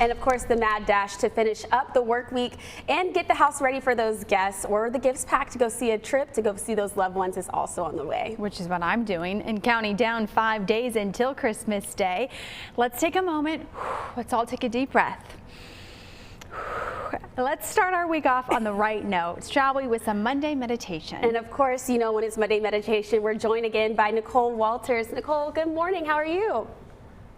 And of course, the mad dash to finish up the work week and get the house ready for those guests, or the gifts packed to go see a trip to go see those loved ones is also on the way. Which is what I'm doing, and counting down 5 days until Christmas Day. Let's take a moment. Let's all take a deep breath. Let's start our week off on the right note, shall we, with some Monday meditation. And of course, you know, when it's Monday meditation, we're joined again by Nicole Walters. Nicole, good morning. How are you?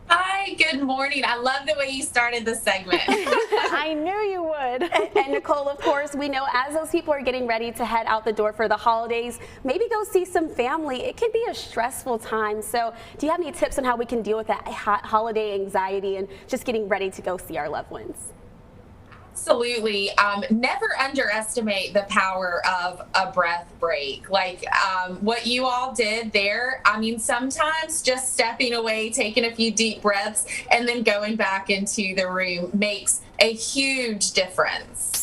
Hi, good morning. I love the way you started the segment. I knew you would. And Nicole, of course, we know as those people are getting ready to head out the door for the holidays, maybe go see some family, it can be a stressful time. So do you have any tips on how we can deal with that holiday anxiety and just getting ready to go see our loved ones? Absolutely. Never underestimate the power of a breath break. Like what you all did there. I mean, sometimes just stepping away, taking a few deep breaths, and then going back into the room makes a huge difference.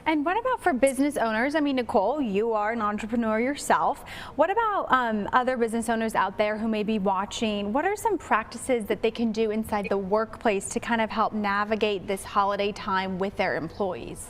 And what about for business owners? I mean, Nicole, you are an entrepreneur yourself. What about other business owners out there who may be watching? What are some practices that they can do inside the workplace to kind of help navigate this holiday time with their employees?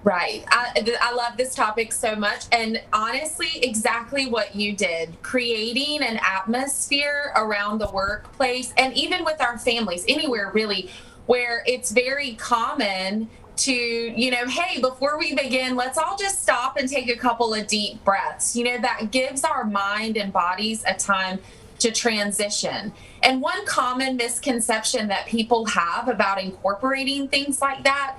Right. I love this topic so much. And honestly, exactly what you did, creating an atmosphere around the workplace and even with our families, anywhere really, where it's very common to, you know, hey, before we begin, let's all just stop and take a couple of deep breaths. You know, that gives our mind and bodies a time to transition. And one common misconception that people have about incorporating things like that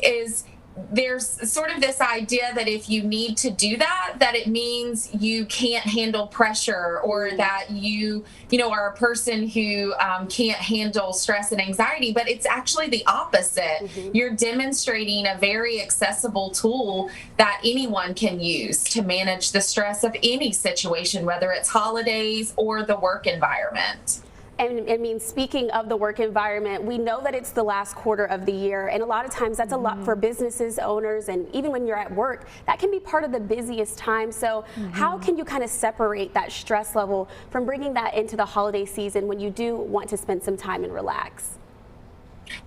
is there's sort of this idea that if you need to do that, that it means you can't handle pressure, or that you are a person who can't handle stress and anxiety. But it's actually the opposite. You're demonstrating a very accessible tool that anyone can use to manage the stress of any situation, whether it's holidays or the work environment. And I mean, speaking of the work environment, we know that it's the last quarter of the year, and a lot of times that's a lot for businesses, owners, and even when you're at work, that can be part of the busiest time. So how can you kind of separate that stress level from bringing that into the holiday season when you do want to spend some time and relax?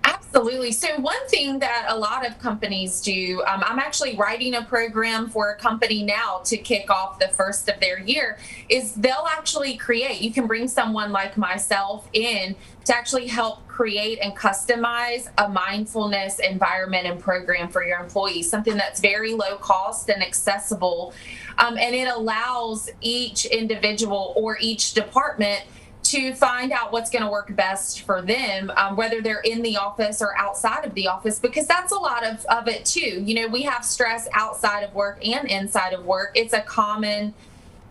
Absolutely. So one thing that a lot of companies do, I'm actually writing a program for a company now to kick off the first of their year, is they'll actually create, you can bring someone like myself in to actually help create and customize a mindfulness environment and program for your employees, something that's very low cost and accessible. And it allows each individual or each department to find out what's going to work best for them, whether they're in the office or outside of the office, because that's a lot of it too. You know, we have stress outside of work and inside of work. It's a common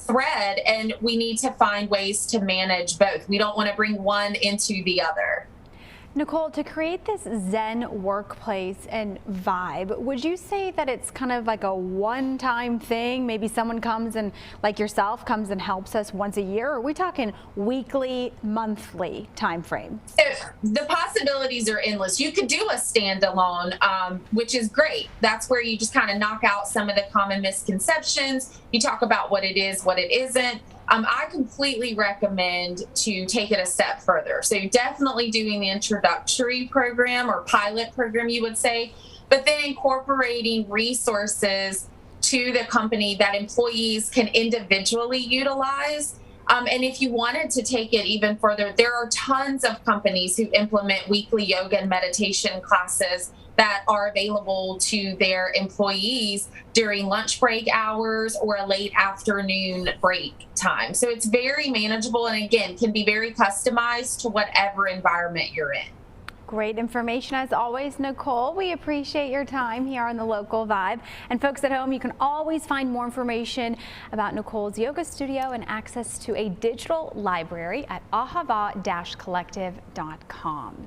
thread, and we need to find ways to manage both. We don't want to bring one into the other. Nicole, to create this Zen workplace and vibe, would you say that it's kind of like a one-time thing? Maybe someone comes and, like yourself, comes and helps us once a year? Or are we talking weekly, monthly time frame? The possibilities are endless. You could do a standalone, which is great. That's where you just kind of knock out some of the common misconceptions. You talk about what it is, what it isn't. I completely recommend to take it a step further. So you're definitely doing the introductory program or pilot program, you would say, but then incorporating resources to the company that employees can individually utilize. And if you wanted to take it even further, there are tons of companies who implement weekly yoga and meditation classes that are available to their employees during lunch break hours or a late afternoon break time. So it's very manageable, and again, can be very customized to whatever environment you're in. Great information as always, Nicole. We appreciate your time here on The Local Vibe. And folks at home, you can always find more information about Nicole's yoga studio and access to a digital library at ahava-collective.com.